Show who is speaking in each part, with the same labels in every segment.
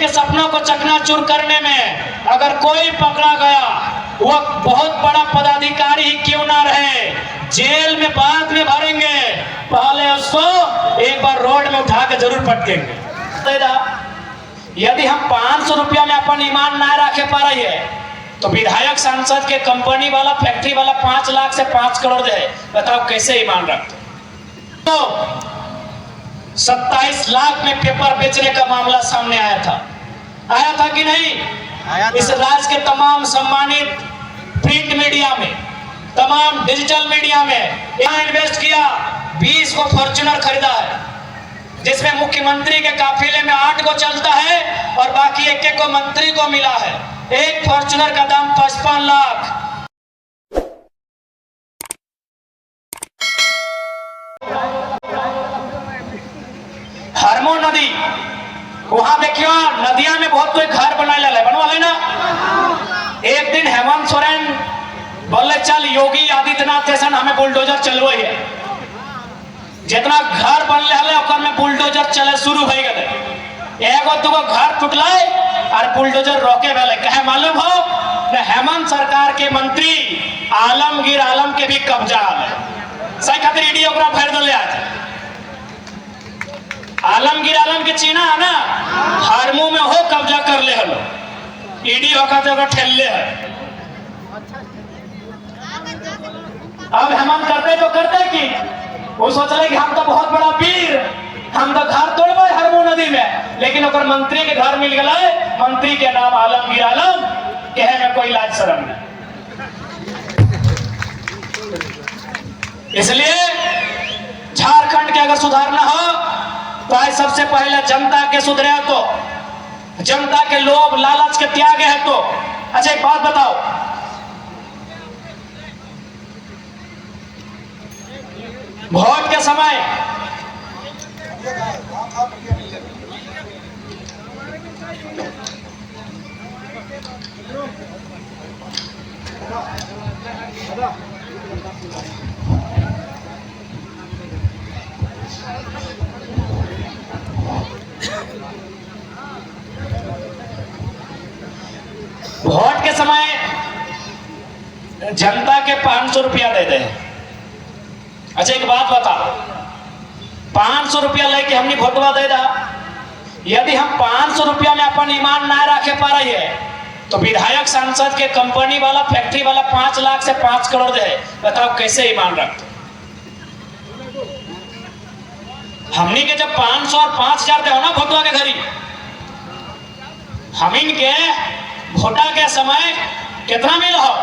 Speaker 1: के सपनों को चकनाचूर करने में अगर कोई पकड़ा गया, वह बहुत बड़ा पदाधिकारी ही क्यों ना रहे, जेल में बाद में भरेंगे, पहले उसको एक बार रोड में उठा के जरूर पटकेंगे। यदि हम 500 रुपया में अपन ईमान ना रखे पा रही है, तो विधायक सांसद के कंपनी वाला फैक्ट्री वाला 5 लाख से 5 करोड़ दे, बताओ कैसे ईमान रखते। तो 27 लाख में पेपर बेचने का मामला सामने आया था कि नहीं? इस राज्य के तमाम सम्मानित प्रिंट मीडिया में, तमाम डिजिटल मीडिया में यहाँ इन्वेस्ट किया, 20 को फॉर्च्यूनर खरीदा है, जिसमें मुख्यमंत्री के काफिले में 8 को चलता है और बाकी एक को मंत्री को मिला है। एक फॉर्च्यूनर का दाम 55 लाख। हरमो नदी, वहां देखियो नदिया में बहुत कोई घर बनवा लेना। एक दिन हेमंत सोरेन बोले चल योगी आदित्यनाथ जैसा हमें बुलडोजर चलवो है, जितना घर बन रहा में बुलडोजर चले शुरू हो गए। एगो दूगो घर टूटलाय और बुलडोजर रोके वाले कहे मालूम हो, हेमंत सरकार के मंत्री आलमगीर आलम के भी कब्जा है। सही खातिर ईडी ओकरा भर दले। आज आलमगीर आलम के चीना है ना, हरमू में हो कब्जा कर ले हलो, ईडी होकर ठेले है। अब हेमंत करते तो करते कि वो सोच रहे कि हम तो बहुत बड़ा वीर, हम तो घर तोड़बे हरमू नदी में, लेकिन ओकर मंत्री के घर मिल गए, मंत्री के नाम आलमगीर आलम, कहे में कोई लाज शर्म नहीं। इसलिए झारखंड के अगर सुधारना हो तो आज सबसे पहले जनता के सुधरे है, तो जनता के लोभ लालच के त्याग है। तो अच्छा एक बात बताओ, वोट के समय जनता के 500 रुपया दे दे। अच्छा एक बात बताओ, 500 रुपया लेके हमने वोटवा दे दा, यदि हम 500 रुपया में अपन ईमान ना रखे पा रही है, तो विधायक सांसद के कंपनी वाला फैक्ट्री वाला 5 लाख से 5 करोड़ दे, बताओ कैसे ईमान रखते। हमने के जब 500 और 5000 दे हो ना वोटवा के घरी, हम इनके वोटा के समय कितना मिल हो,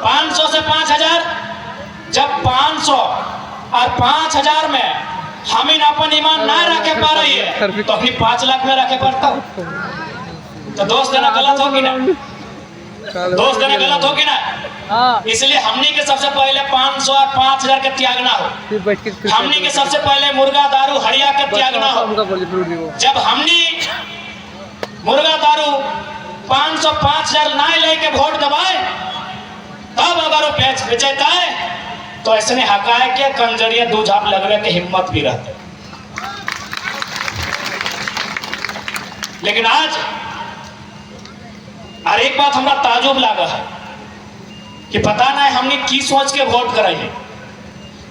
Speaker 1: 500 से 5000। जब 500 और 5000 में हम इन अपन ईमान ना रखे पा रही है, तो अभी 5 लाख में रखे पड़ता। तो दोस्त देना गलत होगी ना, दोस्त देना गलत होगी ना। इसलिए हमने के सबसे पहले 500 और 5000 के त्यागना हो, हमने के सबसे पहले मुर्गा दारू हड़िया के त्यागना हो। जब हमने मुर्गा दारू 500 5000 ना लेके वोट दबाए, तब अगर वो बेचता है तो ऐसे हकाए के कंजरिया दू झाप लगने की हिम्मत भी रहते। लेकिन आज और एक बात हमरा ताजुब लगा है कि पता नहीं हमने की सोच के वोट कराई है।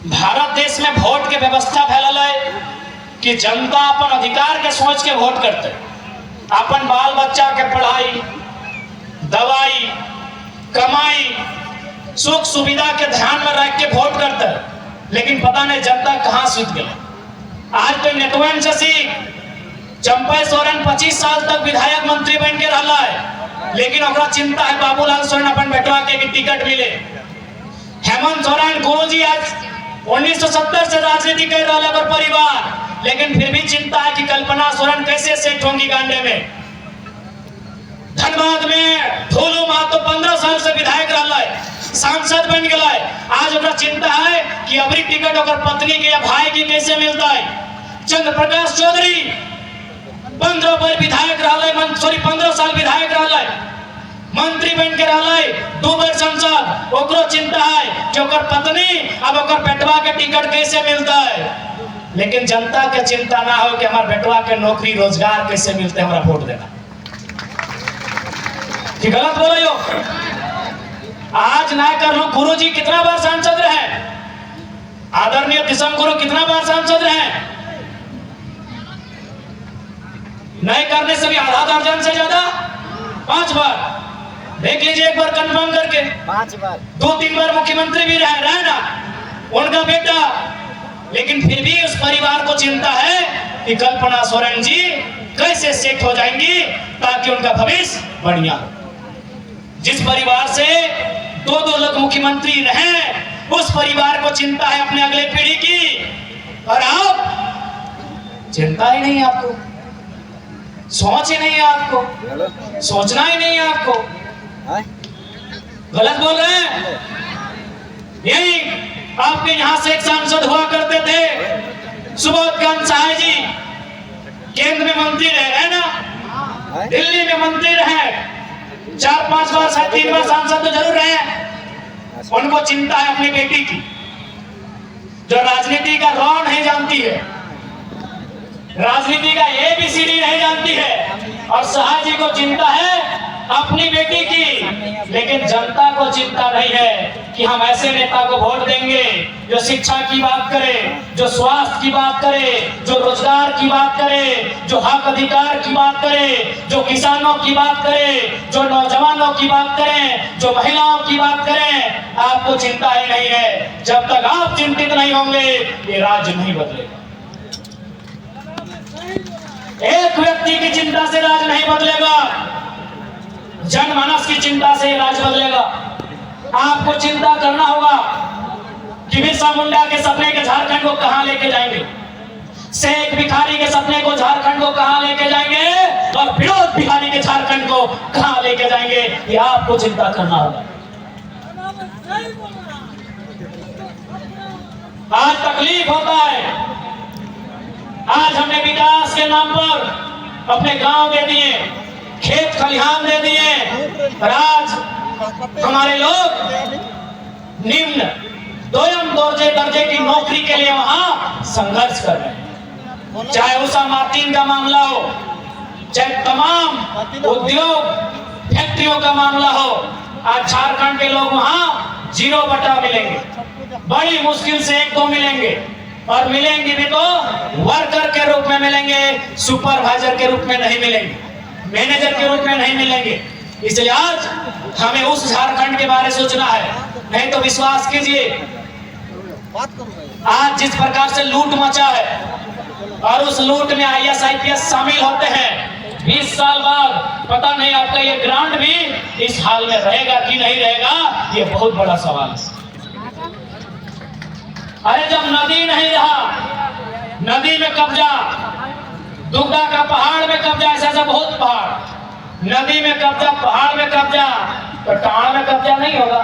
Speaker 1: भारत देश में वोट के व्यवस्था फैलल है कि जनता अपन अधिकार के सोच के वोट करते, अपन बाल बच्चा के पढ़ाई, दवाई, कमाई, सुख सुविधा के ध्यान में रख के वोट करते। लेकिन पता नहीं जनता कहां सूत गई। आज तो नेटवर्क से चंपा सोरेन 25 साल तक विधायक मंत्री बन के रहा है, लेकिन ओकरा चिंता है बाबूलाल सोरेन अपन बेटवा के टिकट मिले। हेमंत सोरेन गुरुजी आज 1970 से राजनीति कर रहा है परिवार, लेकिन फिर भी चिंता है कि कल्पना सोरेन कैसे सेट होंगी गांडे में। धनबाद में ढोलू महतो 15 साल से विधायक रहा है, सांसद बन गया है। आज ओकरा चिंता है कि अबरी टिकट ओकर पत्नी के या भाई की कैसे मिलता है। चंद्र प्रकाश चौधरी 15 बार विधायक रहा है, सॉरी 15 साल विधायक रहा है, मंत्री बन के रहा है, 2 बार सांसद। ओकरो चिंता है कि ओकर पत्नी अब ओकर बेटवा के टिकट कैसे मिलता है। लेकिन जनता के चिंता ना हो कि हमारे बेटवा के नौकरी रोजगार कैसे मिलते, हमारा वोट देना। कि गलत बोल रहे हो? आज नायकर लोग गुरु जी कितना बार सांसद रहे, आदरणीय दिसम गुरु कितना बार सांसद रहे? नहीं करने से भी आधा दर्जन से ज्यादा 5 बार। देख लीजिए एक बार कंफर्म करके,
Speaker 2: 5 बार
Speaker 1: 2-3 बार मुख्यमंत्री भी रहे ना उनका बेटा। लेकिन फिर भी उस परिवार को चिंता है कि कल्पना सोरेन जी कैसे सेट हो जाएंगी ताकि उनका भविष्य बढ़िया हो। जिस परिवार से 2-2 लोग मुख्यमंत्री रहे, उस परिवार को चिंता है अपने अगले पीढ़ी की, और आप चिंता ही नहीं है, आपको सोच ही नहीं है, आपको सोचना ही नहीं है, आपको गलत बोल रहे हैं। यही आपके यहाँ से एक सांसद हुआ करते थे सुबोध कांत सहाय जी, केंद्र में मंत्री रहे ना, दिल्ली में मंत्री रहे, 4-5 बार शायद 3 बार सांसद तो जरूर रहे। उनको चिंता है अपनी बेटी की, जो राजनीति का रॉ नहीं जानती है, राजनीति का ABCD नहीं जानती है, और सहाय जी को चिंता है अपनी बेटी की। लेकिन जनता को चिंता नहीं है कि हम ऐसे नेता को वोट देंगे जो शिक्षा की बात करे, जो स्वास्थ्य की बात करे, जो रोजगार की बात करे, जो हक अधिकार की बात करे, जो किसानों की बात करे, जो नौजवानों की बात करें, जो महिलाओं की बात करें। आपको चिंता ही नहीं है। जब तक आप चिंतित नहीं होंगे ये राज्य नहीं बदलेगा। एक व्यक्ति की चिंता से राज नहीं बदलेगा, जनमानस की चिंता से राज बदलेगा। आपको चिंता करना होगा कि बिरसा मुंडा के सपने के झारखंड को कहां लेके जाएंगे, शेख भिखारी के सपने को झारखंड को कहां लेके जाएंगे, और विनोद बिहारी के झारखंड को कहां लेके जाएंगे, ये आपको चिंता करना होगा। आज तकलीफ होता है, आज हमने विकास के नाम पर अपने गांव दे दिए, खेत खलिहान दे दिए, और आज हमारे लोग निम्न दोयम दर्जे की नौकरी के लिए वहां संघर्ष कर रहे हैं। चाहे उषा मार्टिन का मामला हो, चाहे तमाम उद्योग फैक्ट्रियों का मामला हो, आज झारखंड के लोग वहां 0 बटा मिलेंगे, बड़ी मुश्किल से 1-2 मिलेंगे, और मिलेंगे भी तो वर्कर के रूप में मिलेंगे, सुपरवाइजर के रूप में नहीं मिलेंगे, मैनेजर के रूप में नहीं मिलेंगे। इसलिए आज हमें उस झारखंड के बारे में सोचना है। नहीं तो विश्वास कीजिए, आज जिस प्रकार से लूट मचा है, और उस लूट में IAS IPS शामिल होते हैं, 20 साल बाद पता नहीं आपका ये ग्रांट भी इस हाल में रहेगा कि नहीं रहेगा, ये बहुत बड़ा सवाल है। अरे जब नदी नहीं रहा, नदी में कब्जा, दुग्धा का पहाड़ में कब्जा, ऐसा बहुत पहाड़, नदी में कब्जा, पहाड़ में कब्जा, तो टाड़ में कब्जा नहीं होगा।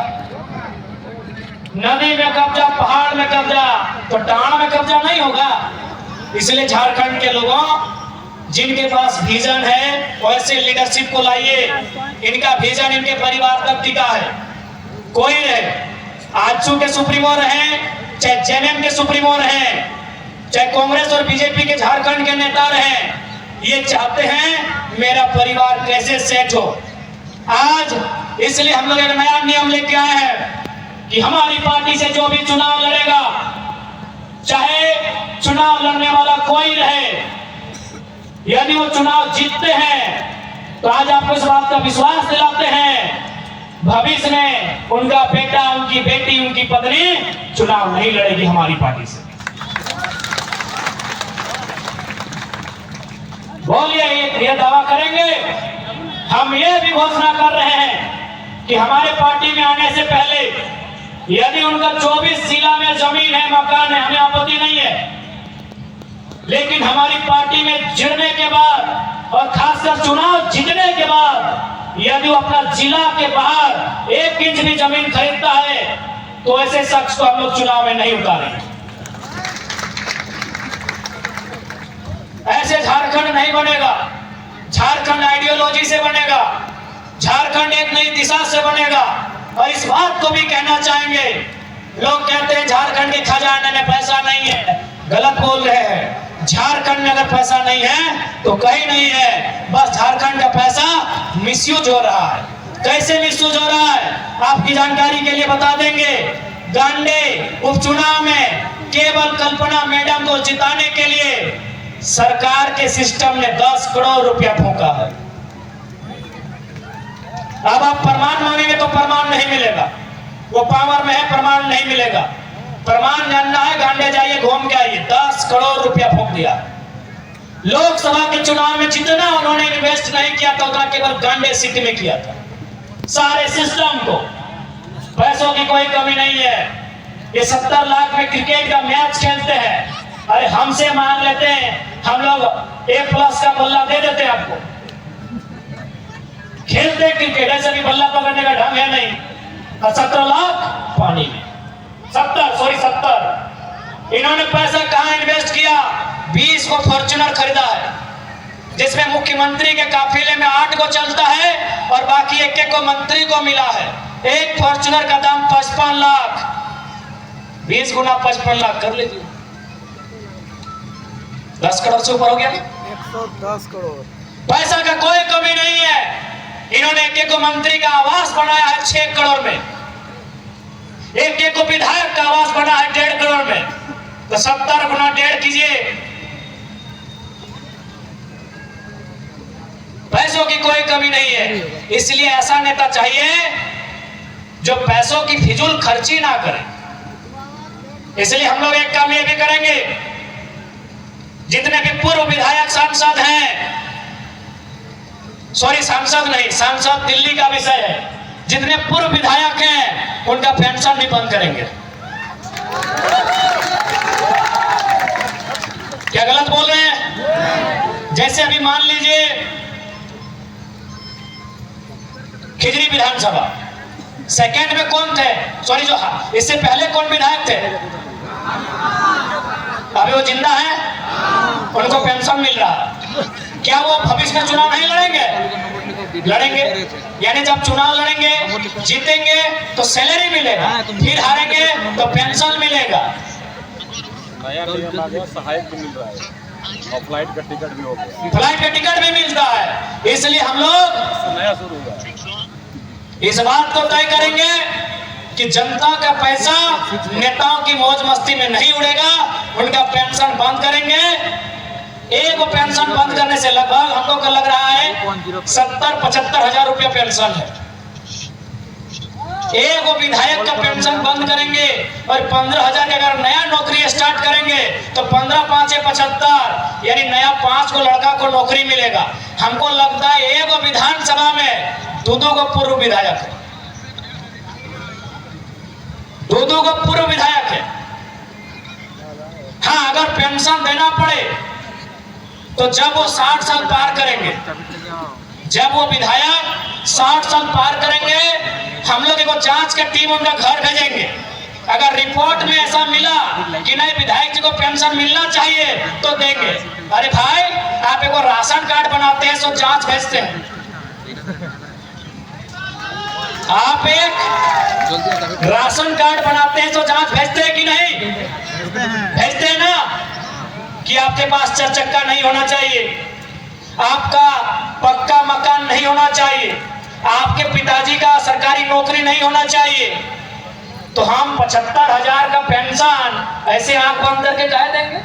Speaker 1: नदी में कब्जा, पहाड़ में कब्जा, तो टाड़ में कब्जा नहीं होगा। इसलिए झारखंड के लोगों, जिनके पास विजन है वैसे लीडरशिप को लाइए। इनका विजन इनके परिवार तक टिका है। कोई रहे, आजसू के सुप्रीमो रहे, चाहे JMM के सुप्रीमो रहे, चाहे कांग्रेस और बीजेपी के झारखंड के नेता रहे, ये चाहते हैं मेरा परिवार कैसे सेट हो। आज इसलिए हम लोग एक नया नियम लेके आए हैं कि हमारी पार्टी से जो भी चुनाव लड़ेगा, चाहे चुनाव लड़ने वाला कोई रहे, यदि वो चुनाव जीतते हैं तो आज आपको इस बात का विश्वास दिलाते हैं, भविष्य में उनका बेटा, उनकी बेटी, उनकी पत्नी चुनाव नहीं लड़ेगी हमारी पार्टी से। बोलिए, ये दावा करेंगे। हम ये भी घोषणा कर रहे हैं कि हमारे पार्टी में आने से पहले यदि उनका 24 जिला में जमीन है, मकान है, हमें आपत्ति नहीं है, लेकिन हमारी पार्टी में जुड़ने के बाद और खासकर चुनाव जीतने के बाद यदि वो अपना जिला के बाहर 1 इंच भी जमीन खरीदता है तो ऐसे शख्स को हम लोग चुनाव में नहीं उतारेंगे। ऐसे झारखंड नहीं बनेगा। झारखंड आइडियोलॉजी से बनेगा, झारखंड एक नई दिशा से बनेगा। और इस बात को भी कहना चाहेंगे, लोग कहते हैं झारखंड के खजाने में पैसा नहीं है, गलत बोल रहे हैं। झारखंड में अगर पैसा नहीं है तो कहीं नहीं है, बस झारखंड का पैसा मिसयूज हो रहा है। कैसे मिसयूज हो रहा है आपकी जानकारी के लिए बता देंगे। गांडे उपचुनाव में केवल कल्पना मैडम को जिताने के लिए सरकार के सिस्टम ने 10 करोड़ रुपया फूंका है। अब आप प्रमाण मांगेंगे तो प्रमाण नहीं मिलेगा, वो पावर में है, प्रमाण नहीं मिलेगा। प्रमाण जानना है, गांडे जाइए घूम के आइए, 10 करोड़ रुपया फूंक दिया। लोकसभा के चुनाव में जितना उन्होंने इन्वेस्ट नहीं किया था उतना केवल गांडे सिटी में किया था। सारे सिस्टम को पैसों की कोई कमी नहीं है। ये 70 लाख में क्रिकेट का मैच खेलते हैं, अरे हमसे मांग लेते हैं, हम लोग A+ का बल्ला दे देते हैं आपको। खेलते क्रिकेट, ऐसा भी बल्ला पकड़ने का ढंग है नहीं। और 17 लाख पानी में, 70 इन्होंने पैसा कहां इन्वेस्ट किया? 20 को फॉर्च्यूनर खरीदा है, जिसमें मुख्यमंत्री के काफिले में 8 को चलता है और बाकी एक को मंत्री को मिला है। एक फॉर्च्यूनर का दाम 55 लाख, 20 गुना 55 लाख कर लीजिए, 10 करोड़ से ऊपर हो गया ना।
Speaker 2: 110 करोड़।
Speaker 1: पैसा का कोई कमी नहीं है। इन्होंने एक को मंत्री का आवास बनाया है 6 करोड़ में, एक को विधायक का आवास बना है 1.5 करोड़ में। तो 70 गुना 1.5 कीजिए। पैसों की कोई कमी नहीं है। इसलिए ऐसा नेता चाहिए जो पैसों की फिजूल खर्ची ना करे। इसलिए हम लोग एक काम ये भी करेंगे, जितने भी पूर्व विधायक सांसद हैं, सॉरी सांसद नहीं, सांसद दिल्ली का विषय है, जितने पूर्व विधायक हैं उनका पेंशन भी बंद करेंगे। क्या गलत बोल रहे हैं? जैसे अभी मान लीजिए खिजरी विधानसभा, सेकंड में कौन थे, सॉरी जो इससे पहले कौन विधायक थे? अभी वो जिंदा है, उनको पेंशन मिल रहा है। क्या वो भविष्य में चुनाव नहीं लड़ेंगे? लड़ेंगे। यानी जब चुनाव लड़ेंगे, जीतेंगे तो सैलरी मिलेगा, फिर हारेंगे तो पेंशन मिलेगा।
Speaker 2: सहायक भी मिल रहा है और फ्लाइट का टिकट भी हो गया,
Speaker 1: फ्लाइट का टिकट भी मिलता है। इसलिए हम लोग
Speaker 2: नया शुरू हुआ है।
Speaker 1: इस बात को तय करेंगे कि जनता का पैसा नेताओं की मौज मस्ती में नहीं उड़ेगा, उनका पेंशन बंद करेंगे। एक पेंशन बंद करने से लगभग हम लोग को लग रहा है 70-75 हजार रुपया पेंशन है। एक विधायक का पेंशन बंद करेंगे और 15 हजार का अगर नया नौकरी स्टार्ट करेंगे तो 15 5 75 यानी नया 5 को लड़का को नौकरी मिलेगा। हमको लगता है एक विधानसभा में दो को पूर्व विधायक है, दो को पूर्व विधायक है। हाँ, अगर पेंशन देना पड़े तो जब वो 60 साल पार करेंगे, जब वो विधायक 60 साल पार करेंगे, हम लोग एक जांच की टीम उनका घर भेजेंगे। अगर रिपोर्ट में ऐसा मिला कि नहीं विधायक जी को पेंशन मिलना चाहिए तो देंगे। अरे भाई, आप एक राशन कार्ड बनाते हैं तो जांच भेजते हैं, आप एक राशन कार्ड बनाते हैं तो जांच भेजते हैं कि नहीं? भेजते हैं ना। कि आपके पास 4 चक्का नहीं होना चाहिए, आपका पक्का मकान नहीं होना चाहिए, आपके पिताजी का सरकारी नौकरी नहीं होना चाहिए, तो हम 75 हजार का पेंशन ऐसे आंख बंद करके कह देंगे?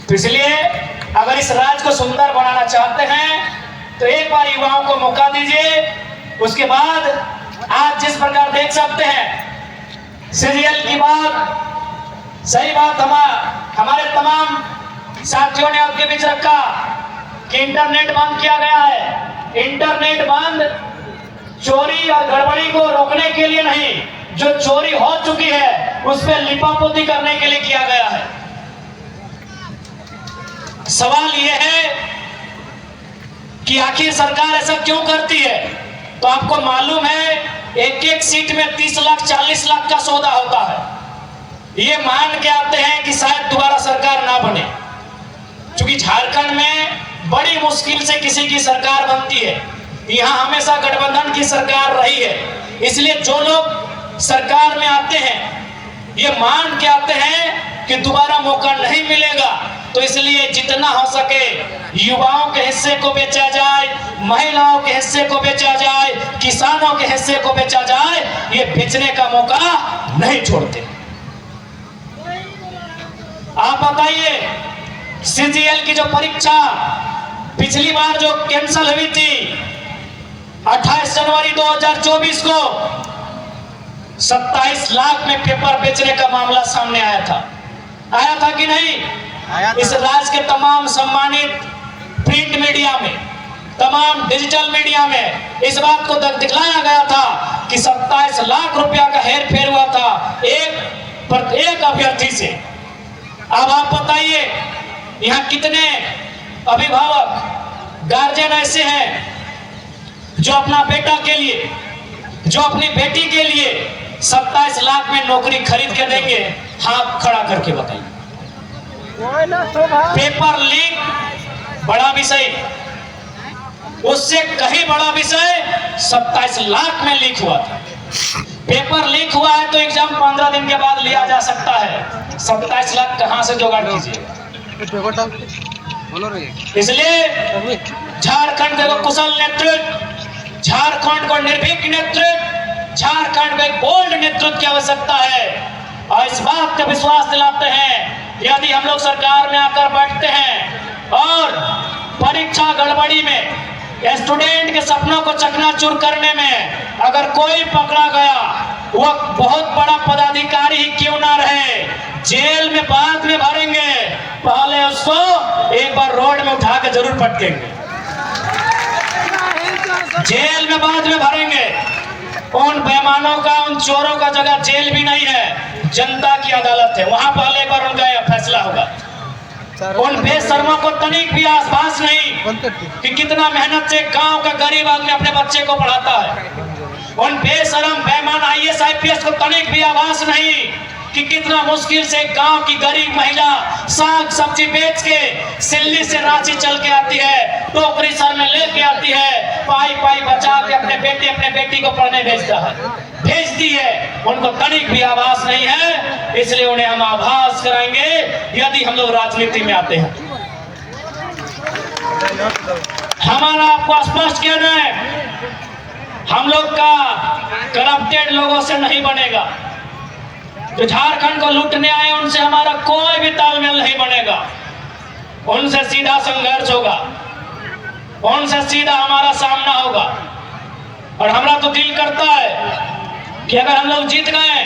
Speaker 1: तो इसलिए अगर इस राज्य को सुंदर बनाना चाहते हैं तो एक बार युवाओं को मौका दीजिए। उसके बाद आज जिस प्रकार देख सकते हैं, सीरियल की बात, सही बात हमारे तमाम साथियों ने आपके बीच रखा कि इंटरनेट बंद किया गया है। इंटरनेट बंद चोरी और गड़बड़ी को रोकने के लिए नहीं, जो चोरी हो चुकी है उस पर लिपापोती करने के लिए किया गया है। सवाल यह है कि आखिर सरकार ऐसा क्यों करती है? तो आपको मालूम है एक सीट में 30 लाख 40 लाख का सौदा होता है। ये मान के आते हैं कि शायद दोबारा सरकार ना बने, क्योंकि झारखंड में बड़ी मुश्किल से किसी की सरकार बनती है। यहाँ हमेशा गठबंधन की सरकार रही है। इसलिए जो लोग सरकार में आते हैं ये मान के आते हैं कि दोबारा मौका नहीं मिलेगा, तो इसलिए जितना हो सके युवाओं के हिस्से को बेचा जाए, महिलाओं के हिस्से को बेचा जाए, किसानों के हिस्से को बेचा जाए, ये बेचने का मौका नहीं छोड़ते। आप बताइए, सीजीएल की जो परीक्षा पिछली बार जो कैंसिल हुई थी 28 जनवरी 2024 को 27 लाख में पेपर बेचने का मामला सामने आया था कि नहीं? इस राज्य के तमाम सम्मानित प्रिंट मीडिया में, तमाम डिजिटल मीडिया में इस बात को दिखलाया गया था कि 27 लाख रुपया का हेर फेर हुआ था एक अभ्यर्थी से। अब आप बताइए, यहाँ कितने अभिभावक गार्जियन ऐसे हैं जो अपना बेटा के लिए, जो अपनी बेटी के लिए 27 लाख में नौकरी खरीद के देंगे? हाथ खड़ा करके बताइए। पेपर लीक बड़ा विषय, उससे कहीं बड़ा विषय 27 लाख में लीक हुआ था। पेपर लीक हुआ है तो एग्जाम 15 दिन के बाद लिया जा सकता है, 27 लाख कहां से जुगाड़ कीजिएगा? इसलिए झारखंड को कुशल नेतृत्व, झारखंड को निर्भीक नेतृत्व, झारखंड को एक बोल्ड नेतृत्व की आवश्यकता है। और इस बात का विश्वास दिलाते हैं, यदि हम लोग सरकार में आकर बैठते हैं और परीक्षा गड़बड़ी में, स्टूडेंट के सपनों को चकनाचूर करने में अगर कोई पकड़ा गया, वह बहुत बड़ा पदाधिकारी ही क्यों ना रहे, जेल में बाद में भरेंगे, पहले उसको एक बार रोड में उठा के जरूर पटकेंगे, जेल में बाद में भरेंगे। उन बेईमानों का, उन चोरों का जगह जेल भी नहीं है, जनता की अदालत है, वहां पहले एक बार उनका फैसला होगा। उन बेशर्मों को तनिक भी आसपास नहीं कि कितना मेहनत से गांव का गरीब आदमी अपने बच्चे को पढ़ाता है। उन बेशर्म बेईमान आईएएस आईपीएस को तनिक भी आवाज नहीं कि कितना मुश्किल से गांव की गरीब महिला साग सब्जी बेच के सिल्ली से रांची चल के आती है, टोकरी सर में लेके आती है, पाई पाई बचा के अपने बेटी को पढ़ने भेजती है। उनको तनिक भी आवाज नहीं है, इसलिए उन्हें हम आभास कराएंगे यदि हम लोग राजनीति में आते हैं। हमारा आपको स्पष्ट कहना है, हम लोग का करप्टेड लोगों से नहीं बनेगा। जो झारखंड को लूटने आए उनसे हमारा कोई भी तालमेल नहीं बनेगा, उनसे सीधा संघर्ष होगा, उनसे सीधा हमारा सामना होगा। और हमारा तो दिल करता है कि अगर हम लोग जीत गए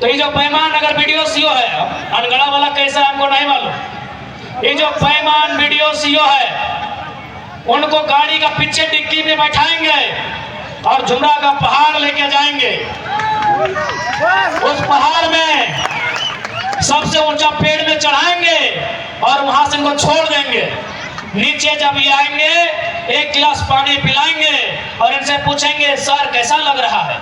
Speaker 1: तो ये जो बेईमान, अगर वीडियो सीओ है, अनगढ़ा वाला कैसा है हमको नहीं मालूम, ये जो बेईमान वीडियो सीओ है उनको गाड़ी का पीछे डिक्की में बैठाएंगे और झुमरा का पहाड़ लेके जाएंगे। उस पहाड़ में सबसे ऊंचा पेड़ में चढ़ाएंगे और वहां से इनको छोड़ देंगे। नीचे जब ये आएंगे, एक गिलास पानी पिलाएंगे और इनसे पूछेंगे सर कैसा लग रहा है,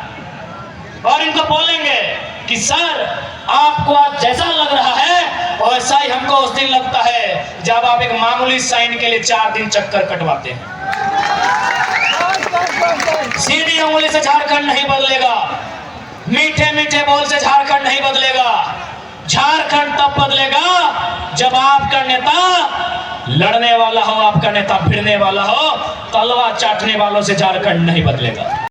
Speaker 1: और इनको बोलेंगे कि सर आपको आज जैसा लग रहा है वैसा ही हमको उस दिन लगता है जब आप एक मामूली साइन के लिए 4 दिन चक्कर कटवाते हैं। सीधी उंगली से झारखंड नहीं बदलेगा, मीठे मीठे बोल से झारखंड नहीं बदलेगा। झारखंड तब बदलेगा जब आपका नेता लड़ने वाला हो, आपका नेता भिड़ने वाला हो, तलवार चाटने वालों से झारखंड नहीं बदलेगा।